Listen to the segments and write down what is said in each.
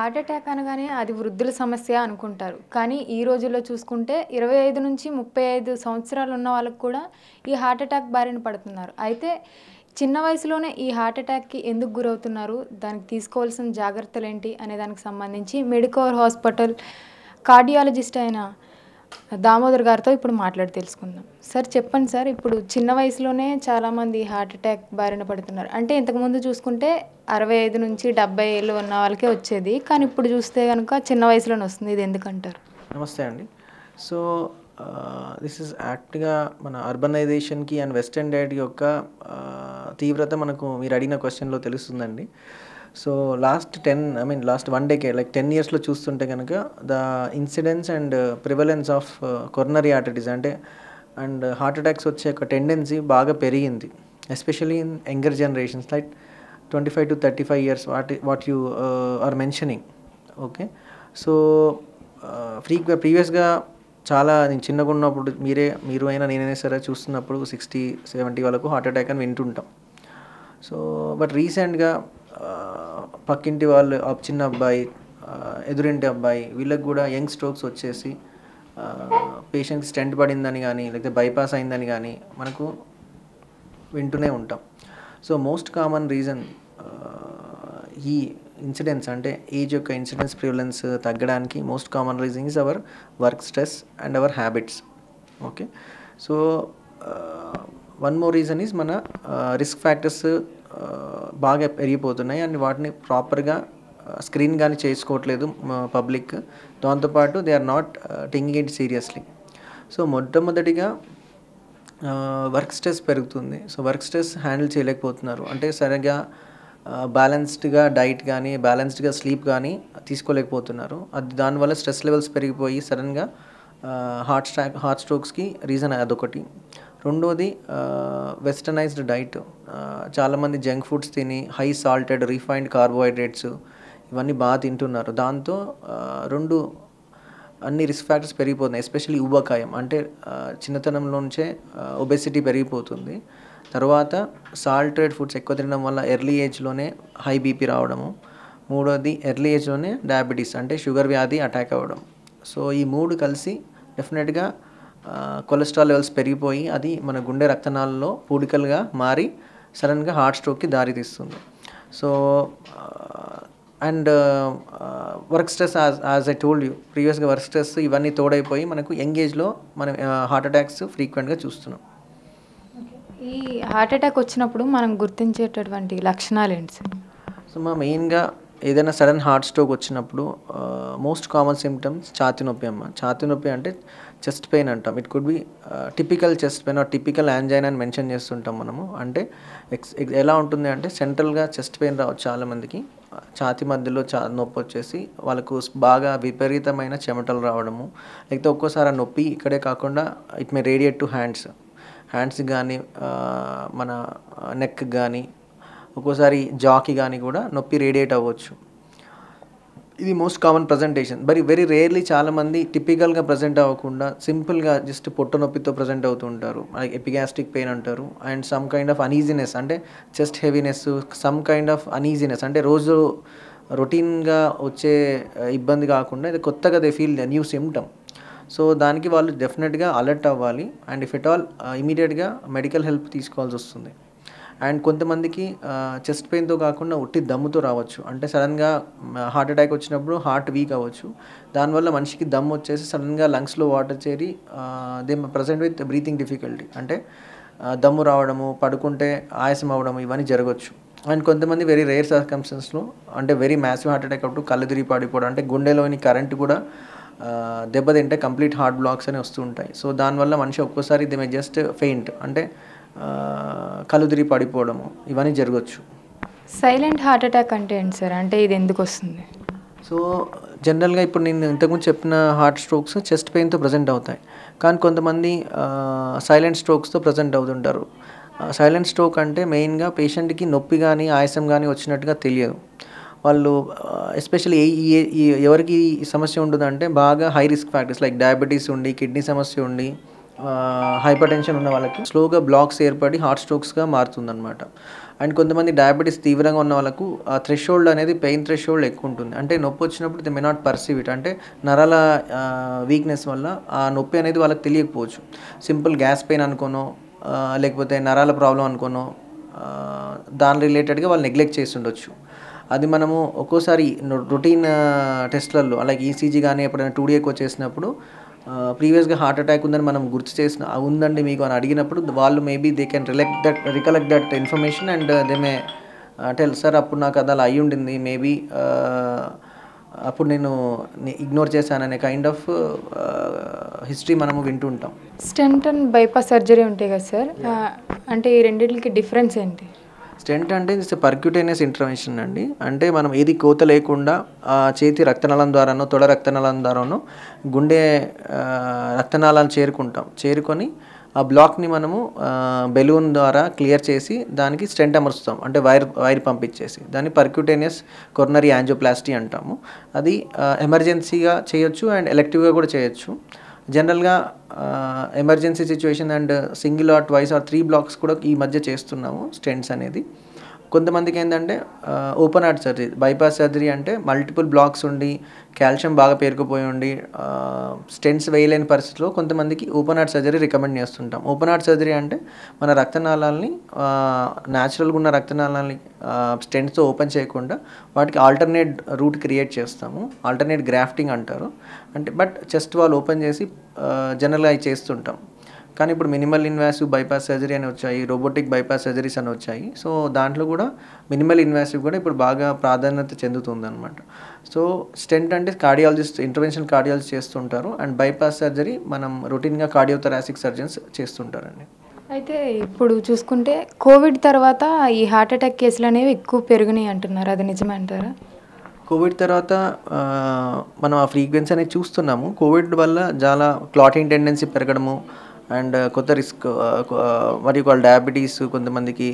Heart attack అనగానే అది వృద్ధుల సమస్య అనుకుంటారు. కానీ ఈ రోజుల్లో చూసుకుంటే 25-35 సంవత్సరాలు ఉన్న వాళ్ళకి కూడా ఈ హార్ట్ అటాక్ బారిన పడుతున్నారు. అయితే చిన్న వయసులోనే ఈ హార్ట్ అటాక్‌కి ఎందుకు గురవుతున్నారు? దానికి తీసుకోవాల్సిన జాగ్రత్తలేంటి? అనే దానికి సంబంధించి మెడికవర్ హాస్పిటల్ కార్డియాలజిస్ట్ అయిన దామోదర్ గారితో ఇప్పుడు మాట్లాడి తెలుసుకుందాం. సార్ చెప్పండి సార్. ఇప్పుడు చిన్న వయసులోనే చాలామంది హార్ట్ అటాక్ బారిన పడుతున్నారు. అంటే ఇంతకుముందు చూసుకుంటే 65-70 ఏళ్ళు ఉన్న వాళ్ళకే వచ్చేది. కానీ ఇప్పుడు చూస్తే గనుక చిన్న వయసులోనే వస్తుంది. ఇది ఎందుకంటారు? నమస్తే అండి. సో దిస్ ఇస్ యాక్ట్‌గా మన అర్బనైజేషన్‌కి అండ్ వెస్టర్న్ డైట్ యొక్క తీవ్రత మనకు మీరు అడిగిన క్వెషన్‌లో తెలుస్తుందండి. సో లాస్ట్ 1 డేకే లైక్ 10 ఇయర్స్‌లో చూస్తుంటే కనుక the incidence and prevalence of coronary heart disease and heart attacks వచ్చే ఒక టెండెన్సీ బాగా పెరిగింది. Especially in younger generations like 25-35 years what you are mentioning. Okay. So ప్రీవియస్‌గా చాలా నేను చిన్నగా ఉన్నప్పుడు మీరు అయినా నేనైనా సరే చూస్తున్నప్పుడు 60-70 వాళ్ళకు హార్ట్ అటాక్ అని వింటుంటాం. సో బట్ రీసెంట్గా పక్కింటి వాళ్ళు చిన్న అబ్బాయి, ఎదురింటి అబ్బాయి వీళ్ళకి కూడా యంగ్ స్ట్రోక్స్ వచ్చేసి పేషెంట్కి స్టెంట్ పడిందని కానీ లేకపోతే బైపాస్ అయిందని కానీ మనకు వింటూనే ఉంటాం. సో మోస్ట్ కామన్ రీజన్ ఈ ఇన్సిడెంట్స్ అంటే ఏజ్ యొక్క ఇన్సిడెన్స్ ప్రివలెన్స్ తగ్గడానికి most common reason is our work stress and hour habits. Okay. So one more reason is మన రిస్క్ ఫ్యాక్టర్స్ బాగా పెరిగిపోతున్నాయి అండ్ వాటిని ప్రాపర్గా స్క్రీన్ కానీ చేసుకోవట్లేదు పబ్లిక్. దాంతోపాటు they are not taking it seriously. So మొట్టమొదటిగా వర్క్ స్ట్రెస్ పెరుగుతుంది. సో వర్క్ స్ట్రెస్ హ్యాండిల్ చేయలేకపోతున్నారు. అంటే సరిగ్గా బ్యాలెన్స్డ్గా డైట్ కానీ బ్యాలెన్స్డ్గా స్లీప్ కానీ తీసుకోలేకపోతున్నారు. అది దానివల్ల స్ట్రెస్ లెవెల్స్ పెరిగిపోయి సడన్గా హార్ట్ స్ట్రోక్స్కి రీజన్ అదొకటి. రెండోది వెస్టర్నైజ్డ్ డైట్. చాలామంది జంక్ ఫుడ్స్ తిని హై సాల్టెడ్ రిఫైన్డ్ కార్బోహైడ్రేట్స్ ఇవన్నీ బాగా తింటున్నారు. దాంతో అన్ని రిస్క్ ఫ్యాక్టర్స్ పెరిగిపోతున్నాయి. ఎస్పెషల్లీ ఊబకాయం అంటే చిన్నతనంలో నుంచే ఒబెసిటీ పెరిగిపోతుంది. తర్వాత సాల్టెడ్ ఫుడ్స్ ఎక్కువ తినడం వల్ల ఎర్లీ ఏజ్లోనే హై బీపీ రావడము. మూడోది ఎర్లీ ఏజ్లోనే డయాబెటీస్ అంటే షుగర్ వ్యాధి అటాక్ అవ్వడం. సో ఈ మూడు కలిసి డెఫినెట్గా కొలెస్ట్రాల్ లెవెల్స్ పెరిగిపోయి అది మన గుండె రక్తనాళాల్లో పూడికలుగా మారి సడన్గా హార్ట్ స్ట్రోక్కి దారితీస్తుంది. So and work stress as I told you ప్రీవియస్గా వర్క్ స్ట్రెస్ ఇవన్నీ తోడైపోయి మనకు యంగ్ ఏజ్లో మనం హార్ట్ అటాక్స్ ఫ్రీక్వెంట్గా చూస్తున్నాం. ఈ హార్ట్ అటాక్ వచ్చినప్పుడు మనం గుర్తించేటటువంటి లక్షణాలు ఏంటి సార్? సో మెయిన్గా ఏదైనా సడన్ హార్ట్ స్ట్రోక్ వచ్చినప్పుడు మోస్ట్ కామన్ సిమ్టమ్స్ ఛాతీ నొప్పి అమ్మ. ఛాతీ నొప్పి అంటే చెస్ట్ పెయిన్ అంటాం. It could be typical chest pain or typical angina అని మెన్షన్ చేస్తుంటాం మనము. అంటే ఎలా ఉంటుంది అంటే సెంట్రల్గా చెస్ట్ పెయిన్ రావచ్చు చాలామందికి. ఛాతీ మధ్యలో నొప్పి వచ్చేసి వాళ్ళకు బాగా విపరీతమైన చెమటలు రావడము. లేకపోతే ఒక్కోసారి ఆ నొప్పి ఇక్కడే కాకుండా ఇట్ మే రేడియేట్ టు హ్యాండ్స్కి కానీ మన నెక్ కానీ ఒక్కోసారి జాకి కానీ కూడా నొప్పి రేడియేట్ అవ్వచ్చు. ఇది most common presentation. Very rarely చాలామంది టిపికల్గా ప్రజెంట్ అవ్వకుండా సింపుల్గా జస్ట్ పొట్ట నొప్పితో ప్రజెంట్ అవుతుంటారు. ఎపిగాస్ట్రిక్ పెయిన్ అంటారు. And some kind of uneasiness అంటే chest heaviness, some kind of uneasiness అంటే రోజు రొటీన్గా వచ్చే ఇబ్బంది కాకుండా ఇది కొత్తగా they feel the new symptom. So దానికి వాళ్ళు డెఫినెట్గా అలర్ట్ అవ్వాలి అండ్ ఇఫ్ ఎట్ ఆల్ ఇమీడియట్గా మెడికల్ హెల్ప్ తీసుకోవాల్సి వస్తుంది. అండ్ కొంతమందికి చెస్ట్ పెయిన్తో కాకుండా ఉట్టి దమ్ముతో రావచ్చు. అంటే సడన్గా హార్ట్ అటాక్ వచ్చినప్పుడు హార్ట్ వీక్ అవ్వచ్చు. దానివల్ల మనిషికి దమ్ము వచ్చేసి సడన్గా లంగ్స్లో వాటర్ చేరి they present with breathing difficulty అంటే దమ్ము రావడము, పడుకుంటే ఆయాసం అవ్వడము ఇవన్నీ జరగవచ్చు. అండ్ కొంతమంది వెరీ రేర్ సర్కమ్స్టెన్స్లో అంటే వెరీ మ్యాసివ్ హార్ట్ అటాక్ అప్పుడు కళ్ళు తిరిగి పడిపోవడం అంటే గుండెలోని కరెంట్ కూడా దెబ్బతింటే కంప్లీట్ హార్ట్ బ్లాక్స్ అని వస్తూ ఉంటాయి. సో దానివల్ల మనిషి ఒక్కోసారి దే మే జస్ట్ ఫెయింట్ అంటే కళ్ళు తిరిగి పడిపోవడము ఇవన్నీ జరగవచ్చు. సైలెంట్ హార్ట్ అటాక్ అంటే ఏంటి సార్? అంటే ఇది ఎందుకు వస్తుంది? సో జనరల్గా ఇప్పుడు నేను ఇంతకుముందు చెప్పిన హార్ట్ స్ట్రోక్స్ చెస్ట్ పెయిన్తో ప్రజెంట్ అవుతాయి. కానీ కొంతమంది సైలెంట్ స్ట్రోక్స్తో ప్రజెంట్ అవుతుంటారు. సైలెంట్ స్ట్రోక్ అంటే మెయిన్గా పేషెంట్కి నొప్పి కానీ ఆయాసం కానీ వచ్చినట్టుగా తెలియదు. వాళ్ళు ఎస్పెషల్లీ ఎవరికి ఈ సమస్య ఉంటుందంటే బాగా high risk factors like diabetes ఉండి, కిడ్నీ సమస్య ఉండి, హైపర్ టెన్షన్ ఉన్న వాళ్ళకి స్లోగా బ్లాక్స్ ఏర్పడి హార్ట్ స్ట్రోక్స్గా మారుతుందన్నమాట. అండ్ కొంతమంది డయాబెటీస్ తీవ్రంగా ఉన్న వాళ్ళకు ఆ థ్రెషోల్డ్ అనేది పెయిన్ థ్రెషోల్డ్ ఎక్కువ ఉంటుంది. అంటే నొప్పి వచ్చినప్పుడు they may not perceive it. అంటే నరాల వీక్నెస్ వల్ల ఆ నొప్పి అనేది వాళ్ళకి తెలియకపోవచ్చు. సింపుల్ గ్యాస్ పెయిన్ అనుకోనో లేకపోతే నరాల ప్రాబ్లం అనుకోనో దాని రిలేటెడ్గా వాళ్ళు నెగ్లెక్ట్ చేసి ఉండొచ్చు. అది మనము ఒక్కోసారి రొటీన్ టెస్ట్లలో అలాగే ఈసీజీ కానీ ఎప్పుడైనా 2D ఎకో చేసినప్పుడు ప్రీవియస్గా హార్ట్ అటాక్ ఉందని మనం గుర్తు చేసిన ఉందండి మీకు అని అడిగినప్పుడు వాళ్ళు maybe they can recollect that information and they may tell sir అప్పుడు నాకు అది అలా అయ్యి ఉండింది మేబీ అప్పుడు నేను ఇగ్నోర్ చేశాననే కైండ్ ఆఫ్ హిస్టరీ మనము వింటుంటాం. స్టెంట్ అండ్ బైపాస్ సర్జరీ ఉంటాయి కదా సార్, అంటే ఈ రెండింటికి డిఫరెన్స్ ఏంటి? స్టెంట్ అంటే ఇట్స్ పర్క్యూటేనియస్ ఇంటర్వెన్షన్ అండి. అంటే మనం ఏది కోత లేకుండా చేతి రక్తనాళం ద్వారానో తొడ రక్తనాళం ద్వారానో గుండె రక్తనాళాలను చేరుకొని ఆ బ్లాక్ని మనము బెలూన్ ద్వారా క్లియర్ చేసి దానికి స్టెంట్ అమర్చుతాం. అంటే వైర్ పంపించేసి దాన్ని పర్క్యూటేనియస్ కొరనరీ యాంజియోప్లాస్టీ అంటాము. అది ఎమర్జెన్సీగా చేయొచ్చు అండ్ ఎలెక్టివ్గా కూడా చేయొచ్చు. జనరల్గా emergency situation and single or twice or 3 blocks కూడా ఈ మధ్య చేస్తున్నాము స్టెంట్స్ అనేది. కొంతమందికి ఏంటంటే open heart surgery, bypass surgery అంటే మల్టిపుల్ బ్లాక్స్ ఉండి కాల్షియం బాగా పేరుకుపోయి ఉండి స్టెంట్స్ వేయలేని పరిస్థితిలో కొంతమందికి ఓపెన్ హార్ట్ సర్జరీ రికమెండ్ చేస్తుంటాం. ఓపెన్ హార్ట్ సర్జరీ అంటే మన రక్తనాళాలని న్యాచురల్గా ఉన్న రక్తనాళాలని స్టెంట్స్తో ఓపెన్ చేయకుండా వాటికి ఆల్టర్నేట్ రూట్ క్రియేట్ చేస్తాము. ఆల్టర్నేట్ గ్రాఫ్టింగ్ అంటారు. అంటే బట్ చెస్ట్ వాల్ ఓపెన్ చేసి జనరల్గా అవి చేస్తుంటాం. కానీ ఇప్పుడు మినిమల్ ఇన్వాసివ్ బైపాస్ సర్జరీ అని వచ్చాయి, రోబోటిక్ బైపాస్ సర్జరీస్ అని వచ్చాయి. సో దాంట్లో కూడా మినిమల్ ఇన్వాసివ్ కూడా ఇప్పుడు బాగా ప్రాధాన్యత చెందుతుంది అనమాట. సో స్టెంట్ అంటే ఇంటర్వెన్షనల్ కార్డియాలజిస్ట్ చేస్తుంటారు అండ్ బైపాస్ సర్జరీ మనం రొటీన్గా కార్డియోథొరాసిక్ సర్జన్స్ చేస్తుంటారండి. అయితే ఇప్పుడు చూసుకుంటే కోవిడ్ తర్వాత ఈ హార్ట్ అటాక్ కేసులు అనేవి ఎక్కువ పెరిగినాయి అంటున్నారు, అది నిజమే అంటారా? కోవిడ్ తర్వాత మనం ఆ ఫ్రీక్వెన్సీ అనేది చూస్తున్నాము. కోవిడ్ వల్ల చాలా క్లాటింగ్ టెండెన్సీ పెరగడము అండ్ కొత్త రిస్క్ మరియు డయాబెటీస్, కొంతమందికి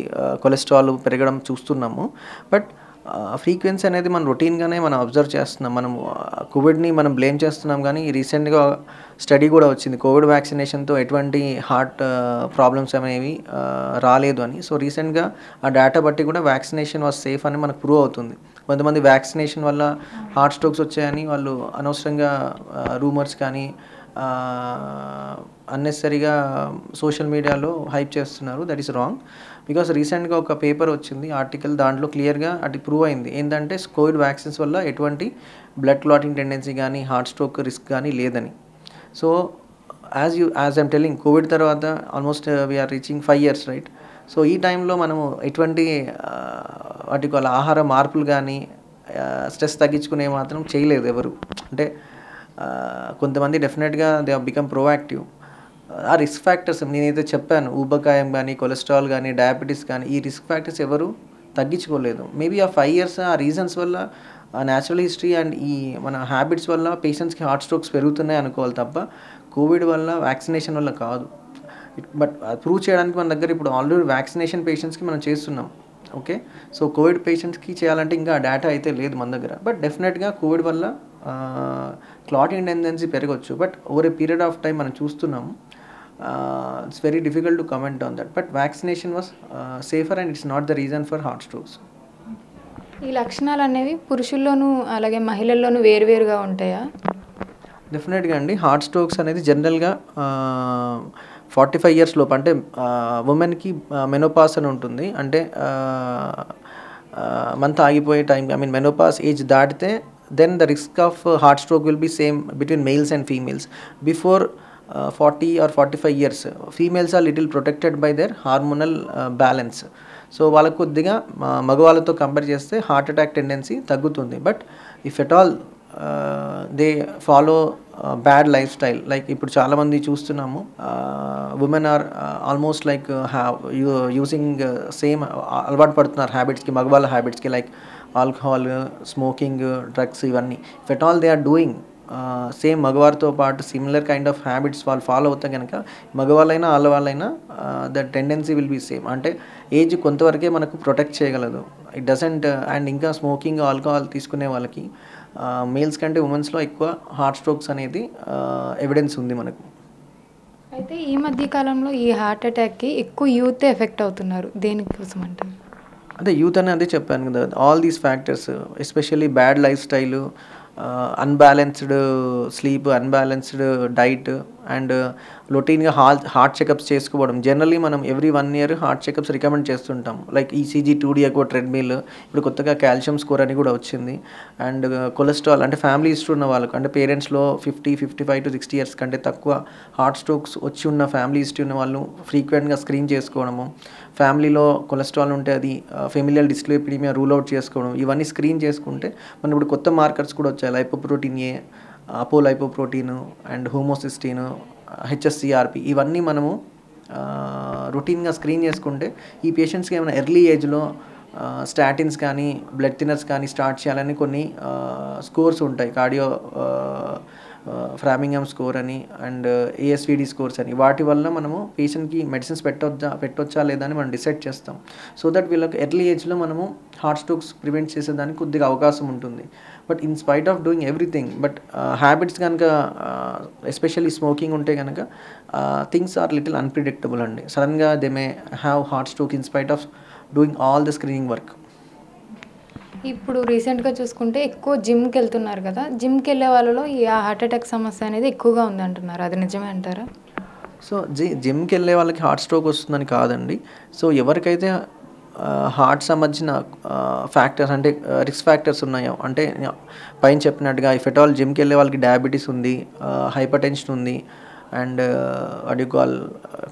కొలెస్ట్రాల్ పెరగడం చూస్తున్నాము. బట్ ఫ్రీక్వెన్సీ అనేది మనం రొటీన్గానే మనం అబ్జర్వ్ చేస్తున్నాం. మనం కోవిడ్ని మనం బ్లేమ్ చేస్తున్నాం కానీ రీసెంట్గా స్టడీ కూడా వచ్చింది కోవిడ్ వ్యాక్సినేషన్తో ఎటువంటి హార్ట్ ప్రాబ్లమ్స్ అనేవి రాలేదు అని. సో రీసెంట్గా ఆ డేటా బట్టి కూడా వ్యాక్సినేషన్ వాజ్ సేఫ్ అని మనకు ప్రూవ్ అవుతుంది. కొంతమంది వ్యాక్సినేషన్ వల్ల హార్ట్ స్ట్రోక్స్ వచ్చాయని వాళ్ళు అనవసరంగా రూమర్స్ కానీ అన్నెసరీగా సోషల్ మీడియాలో హైప్ చేస్తున్నారు. That is wrong. బికాస్ రీసెంట్గా ఒక పేపర్ వచ్చింది ఆర్టికల్, దాంట్లో క్లియర్గా అది ప్రూవ్ అయింది ఏంటంటే కోవిడ్ వ్యాక్సిన్స్ వల్ల ఎటువంటి బ్లడ్ క్లాటింగ్ టెండెన్సీ కానీ హార్ట్ స్ట్రోక్ రిస్క్ కానీ లేదని. So as I'm telling Covid తర్వాత almost we are reaching 5 years right. So ఈ టైంలో మనము ఎటువంటి ఆహార మార్పులు కానీ స్ట్రెస్ తగ్గించుకునే మాత్రం చేయలేదు ఎవరు. అంటే కొంతమంది డెఫినెట్గా దే హావ్ బికమ్ ప్రోయాక్టివ్. ఆ రిస్క్ ఫ్యాక్టర్స్ నేనైతే చెప్పాను, ఊబకాయం కానీ కొలెస్ట్రాల్ కానీ డయాబెటీస్ కానీ ఈ రిస్క్ ఫ్యాక్టర్స్ ఎవరు తగ్గించుకోలేదు. మేబీ ఆ 5 years ఆ రీజన్స్ వల్ల ఆ న్యాచురల్ హిస్టరీ అండ్ ఈ మన హ్యాబిట్స్ వల్ల పేషెంట్స్కి హార్ట్ స్ట్రోక్స్ పెరుగుతున్నాయి అనుకోవాలి తప్ప కోవిడ్ వల్ల వ్యాక్సినేషన్ వల్ల కాదు. బట్ ప్రూవ్ చేయడానికి మన దగ్గర ఇప్పుడు ఆల్రెడీ వ్యాక్సినేషన్ పేషెంట్స్కి మనం చేస్తున్నాం. ఓకే, సో కోవిడ్ పేషెంట్స్కి చేయాలంటే ఇంకా డేటా అయితే లేదు మన దగ్గర. బట్ డెఫినెట్గా కోవిడ్ వల్ల క్లాటింగ్ టెండెన్సీ పెరగవచ్చు. But over a period of time మనం చూస్తున్నాము. It's very difficult to comment on that. But vaccination was safer and it's not the reason for heart strokes. ఈ లక్షణాలు అనేవి పురుషుల్లోనూ అలాగే మహిళల్లోనూ వేరువేరుగా ఉంటాయా? డెఫినెట్గా అండి. హార్ట్ స్ట్రోక్స్ అనేది జనరల్గా 45 years లోపు, అంటే ఉమెన్కి మెనోపాస్ అని ఉంటుంది. అంటే మంత్ ఆగిపోయే టైం, మెనోపాస్ ఏజ్ దాటితే then the risk of heart stroke will be same between males and females. Before 40 or 45 years females are little protected by their hormonal balance. So వాళ్ళకు కొద్దిగా మగవాళ్ళతో కంపేర్ చేస్తే heart attack tendency తగ్గుతుంది. But if at all they follow bad lifestyle, like ఇప్పుడు చాలామంది చూస్తున్నాము women are almost like using same అలవాటు పడుతున్నారు హ్యాబిట్స్కి, మగవాళ్ళ హ్యాబిట్స్కి, లైక్ ఆల్కహాల్, స్మోకింగ్, డ్రగ్స్, ఇవన్నీ. If at all they are doing same మగవారితో పాటు సిమిలర్ కైండ్ ఆఫ్ హ్యాబిట్స్ వాళ్ళు ఫాలో అవుతే కనుక మగవాళ్ళైనా ఆడవాళ్ళైనా the tendency will be same. అంటే ఏజ్ కొంతవరకే మనకు ప్రొటెక్ట్ చేయగలదు. It doesn't. అండ్ ఇంకా స్మోకింగ్, ఆల్కహాల్ తీసుకునే వాళ్ళకి మేల్స్ కంటే ఉమెన్స్లో ఎక్కువ హార్ట్ స్ట్రోక్స్ అనేది ఎవిడెన్స్ ఉంది మనకు. అయితే అయితే ఈ మధ్య కాలంలో ఈ హార్ట్ అటాక్కి ఎక్కువ యూత్ ఎఫెక్ట్ అవుతున్నారు. దేనికోసం అంటారు? అదే యూత్ అని అదే చెప్పాను కదా, all these factors especially bad life style, unbalanced sleep, unbalanced diet and రొటీన్గా హార్ట్ చెకప్స్ చేసుకోవడం. జనరల్లీ మనం every 1 year heart checkups recommend చేస్తుంటాం. Like ECG, 2D echo, treadmill, ఇప్పుడు కొత్తగా కాల్షియం స్కోర్ అని కూడా వచ్చింది. అండ్ కొలెస్ట్రాల్ అంటే ఫ్యామిలీ హిస్టరీ ఉన్న వాళ్ళకు, అంటే పేరెంట్స్లో 50, 55 to 60 years కంటే తక్కువ హార్ట్ స్ట్రోక్స్ వచ్చి ఉన్న ఫ్యామిలీ హిస్టరీ ఉన్న వాళ్ళు ఫ్రీక్వెంట్గా స్క్రీన్ చేసుకోవడము, ఫ్యామిలీలో కొలెస్ట్రాల్ ఉంటే అది ఫెమిలియల్ డిస్లిపిడీమియా రూల్ అవుట్ చేసుకోవడం, ఇవన్నీ స్క్రీన్ చేసుకుంటే మనం ఇప్పుడు కొత్త మార్కర్స్ కూడా వచ్చాయి. Lipoprotein A, apolipoprotein and homocysteine, HSCRP, ఇవన్నీ మనము రొటీన్గా స్క్రీన్ చేసుకుంటే ఈ పేషెంట్స్కి ఏమైనా ఎర్లీ ఏజ్లో స్టాటిన్స్ కానీ బ్లడ్ థిన్నర్స్ కానీ స్టార్ట్ చేయాలని కొన్ని స్కోర్స్ ఉంటాయి. కార్డియో ఫ్రామింగమ్ స్కోర్ అని అండ్ ఏఎస్విడి స్కోర్స్ అని, వాటి వల్ల మనము పేషెంట్కి మెడిసిన్స్ పెట్టొచ్చా లేదా అని మనం డిసైడ్ చేస్తాం. సో దట్ వీళ్ళకి ఎర్లీ ఏజ్లో మనము హార్ట్ స్ట్రోక్స్ ప్రివెంట్ చేసేదానికి కొద్దిగా అవకాశం ఉంటుంది. But in spite of doing everything, but habits కనుక ఎస్పెషల్లీ స్మోకింగ్ ఉంటే కనుక థింగ్స్ ఆర్ లిటిల్ అన్ప్రిడిక్టబుల్ అండి. సడన్గా they may have heart stroke in spite of doing all the screening work. ఇప్పుడు రీసెంట్గా చూసుకుంటే ఎక్కువ జిమ్కి వెళ్తున్నారు కదా, జిమ్కి వెళ్ళే వాళ్ళలో ఈ హార్ట్ అటాక్ సమస్య అనేది ఎక్కువగా ఉంది అంటున్నారు. అది నిజమే అంటారా? సో జిమ్కి వెళ్ళే వాళ్ళకి హార్ట్ స్ట్రోక్ వస్తుందని కాదండి. సో ఎవరికైతే హార్ట్ సంబంధించిన ఫ్యాక్టర్స్ అంటే రిస్క్ ఫ్యాక్టర్స్ ఉన్నాయో, అంటే పైన చెప్పినట్టుగా ఇఫ్ ఎట్ ఆల్ జిమ్కి వెళ్ళే వాళ్ళకి డయాబెటీస్ ఉంది, హైపర్ టెన్షన్ ఉంది అండ్ అడ్యుకాల్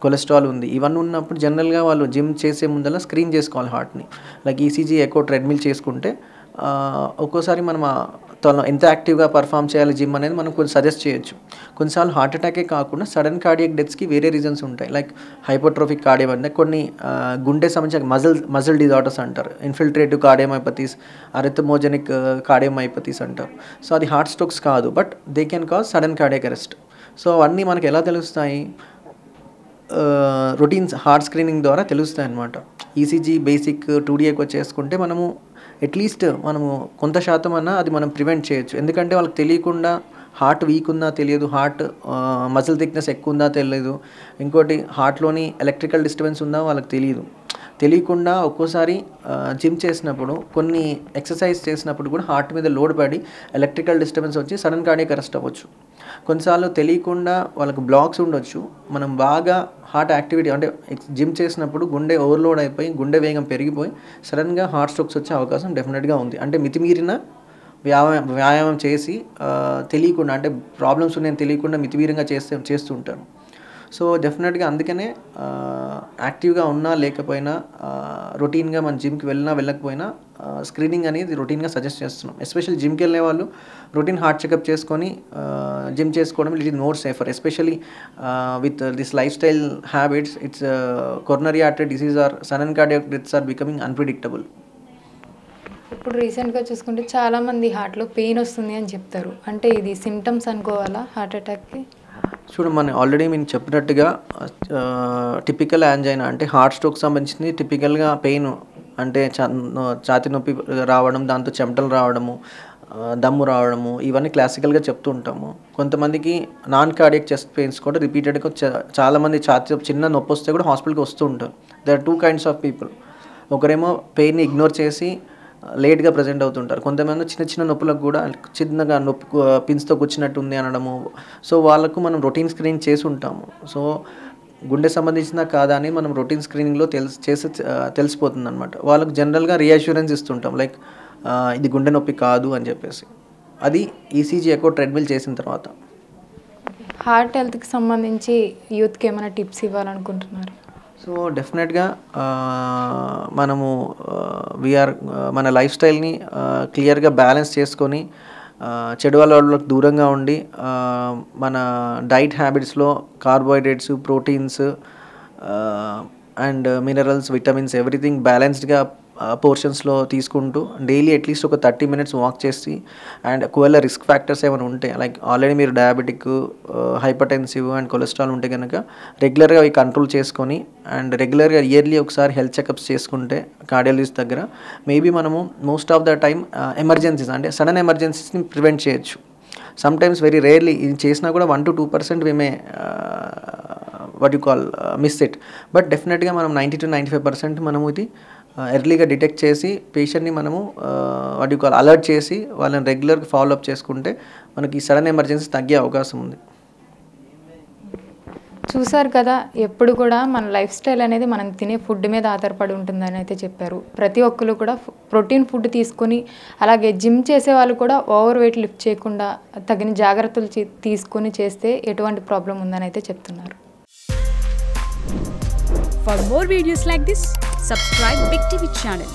కొలెస్ట్రాల్ ఉంది, ఇవన్నీ ఉన్నప్పుడు జనరల్గా వాళ్ళు జిమ్ చేసే ముందర స్క్రీన్ చేసుకోవాలి హార్ట్ని. లైక్ ఈసీజీ ఎకో, ట్రెడ్మిల్ చేసుకుంటే ఒక్కోసారి మనం ఎంత యాక్టివ్గా పర్ఫామ్ చేయాలి జిమ్ అనేది మనం కొంచెం సజెస్ట్ చేయొచ్చు. కొన్నిసార్లు హార్ట్ అటాకే కాకుండా సడన్ కార్డియక్ డెత్స్కి వేరే రీజన్స్ ఉంటాయి. లైక్ హైపోట్రోఫిక్ కార్డియం అంటే కొన్ని గుండె సంబంధించిన మజిల్ డిజార్డర్స్ అంటారు, ఇన్ఫిల్ట్రేటివ్ కార్డియోమైపతీస్, అరిథమోజెనిక్ కార్డియోమైపతీస్ అంటారు. సో అది హార్ట్ స్ట్రోక్స్ కాదు, but they can cause sudden cardiac arrest. So అవన్నీ మనకు ఎలా తెలుస్తాయి? రొటీన్స్ హార్ట్ స్క్రీనింగ్ ద్వారా తెలుస్తాయి అన్నమాట. ఈసీజీ బేసిక్ 2D ఎకో చేసుకుంటే మనము అట్లీస్ట్ మనము కొంత శాతం అన్నా అది మనం ప్రివెంట్ చేయొచ్చు. ఎందుకంటే వాళ్ళకి తెలియకుండా హార్ట్ వీక్ ఉందా తెలియదు, హార్ట్ మజిల్ థిక్నెస్ ఎక్కువ ఉందా తెలియదు, ఇంకోటి హార్ట్లోని ఎలక్ట్రికల్ డిస్టర్బెన్స్ ఉందా వాళ్ళకి తెలియకుండా ఒక్కోసారి జిమ్ చేసినప్పుడు కొన్ని ఎక్సర్సైజ్ చేసినప్పుడు కూడా హార్ట్ మీద లోడ్ పడి ఎలక్ట్రికల్ డిస్టర్బెన్స్ వచ్చి సడన్ కార్డియక్ అరెస్ట్ అవ్వచ్చు. కొన్నిసార్లు తెలియకుండా వాళ్ళకి బ్లాక్స్ ఉండొచ్చు. మనం బాగా హార్ట్ యాక్టివిటీ అంటే జిమ్ చేసినప్పుడు గుండె ఓవర్లోడ్ అయిపోయి గుండె వేగం పెరిగిపోయి సడన్గా హార్ట్ స్ట్రోక్స్ వచ్చే అవకాశం డెఫినెట్గా ఉంది. అంటే మితిమీరిన వ్యాయామం చేసి తెలియకుండా, అంటే ప్రాబ్లమ్స్ ఉన్నాయని తెలియకుండా మితిమీరంగా చేస్తుంటారు. సో డెఫినెట్గా అందుకనే యాక్టివ్గా ఉన్నా లేకపోయినా రొటీన్గా మన జిమ్కి వెళ్ళకపోయినా స్క్రీనింగ్ అనేది రొటీన్గా సజెస్ట్ చేస్తున్నాం. ఎస్పెషల్లీ జిమ్కి వెళ్ళే వాళ్ళు రొటీన్ హార్ట్ చెకప్ చేసుకొని జిమ్ చేసుకోవడం it is more safer. Especially with this life style habits, it's coronary artery disease or sudden cardiac deaths are becoming unpredictable. ఇప్పుడు రీసెంట్గా చూసుకుంటే చాలామంది హార్ట్లో పెయిన్ వస్తుంది అని చెప్తారు. అంటే ఇది సిమ్టమ్స్ అనుకోవాలా హార్ట్ అటాక్కి? చూడమని ఆల్రెడీ నేను చెప్పినట్టుగా టిపికల్ యాంజైనా అంటే హార్ట్ స్ట్రోక్ సంబంధించింది టిపికల్గా పెయిన్ అంటే ఛాతీ నొప్పి రావడం, దాంతో చెమటలు రావడము, దమ్ము రావడము, ఇవన్నీ క్లాసికల్గా చెప్తూ ఉంటాము. కొంతమందికి నాన్ కార్డియక్ చెస్ట్ పెయిన్స్ కూడా రిపీటెడ్గా చాలామంది ఛాతీ చిన్న నొప్పి వస్తే కూడా హాస్పిటల్కి వస్తూ ఉంటారు. There are 2 kinds of people. ఒకరేమో పెయిన్ని ఇగ్నోర్ చేసి లేట్గా ప్రజెంట్ అవుతుంటారు. కొంతమంది చిన్న నొప్పులకు కూడా చిన్నగా నొప్పి పిన్స్తో కూర్చున్నట్టు ఉంది అనడము. సో వాళ్ళకు మనం రొటీన్ స్క్రీనింగ్ చేసి ఉంటాము. సో గుండె సంబంధించిన కాదా అని మనం రొటీన్ స్క్రీనింగ్లో తెలిసిపోతుంది అనమాట. వాళ్ళకు జనరల్గా రీఅష్యూరెన్స్ ఇస్తుంటాం, లైక్ ఇది గుండె నొప్పి కాదు అని చెప్పేసి. అది ఈసీజీ ఎకో, ట్రెడ్మిల్ చేసిన తర్వాత. హార్ట్ హెల్త్కి సంబంధించి యూత్కి ఏమైనా టిప్స్ ఇవ్వాలనుకుంటున్నారు? సో డెఫినెట్గా మనము మన లైఫ్ స్టైల్ని క్లియర్గా బ్యాలెన్స్ చేసుకొని చెడు అలవాట్లకు దూరంగా ఉండి మన డైట్ హ్యాబిట్స్లో carbohydrates, proteins and minerals, vitamins everything బ్యాలెన్స్డ్గా పోర్షన్స్లో తీసుకుంటూ డైలీ అట్లీస్ట్ ఒక 30 minutes వాక్ చేసి, అండ్ ఒకవేళ రిస్క్ ఫ్యాక్టర్స్ ఏమైనా ఉంటే లైక్ ఆల్రెడీ మీరు డయాబెటిక్, హైపర్టెన్సివ్ అండ్ కొలెస్ట్రాల్ ఉంటే కనుక రెగ్యులర్గా అవి కంట్రోల్ చేసుకొని అండ్ రెగ్యులర్గా ఇయర్లీ ఒకసారి హెల్త్ చెకప్స్ చేసుకుంటే కార్డియాలజిస్ట్ దగ్గర మేబీ మనము most of the time emergencies అంటే సడన్ ఎమర్జెన్సీస్ని ప్రివెంట్ చేయొచ్చు. సమ్టైమ్స్ వెరీ రేర్లీ ఇది చేసినా కూడా 1 to 2% what you call miss it. But డెఫినెట్గా మనం 90 to 95% మనము ఇది ఎర్లీగా డిటెక్ట్ చేసి పేషెంట్ని మనము వాట్ యు కాల్ అలర్ట్ చేసి వాళ్ళని రెగ్యులర్గా ఫాలో అప్ చేసుకుంటే మనకి సడన్ ఎమర్జెన్సీ తగ్గే అవకాశం ఉంది. చూసారు కదా, ఎప్పుడు కూడా మన లైఫ్ స్టైల్ అనేది మనం తినే ఫుడ్ మీద ఆధారపడి ఉంటుందని అయితే చెప్పారు. ప్రతి ఒక్కరు కూడా ప్రోటీన్ ఫుడ్ తీసుకొని, అలాగే జిమ్ చేసే వాళ్ళు కూడా ఓవర్ వెయిట్ లిఫ్ట్ చేయకుండా తగిన జాగ్రత్తలు తీసుకొని చేస్తే ఎటువంటి ప్రాబ్లం ఉందని అయితే చెప్తున్నారు. For more videos like this, subscribe Big TV channel.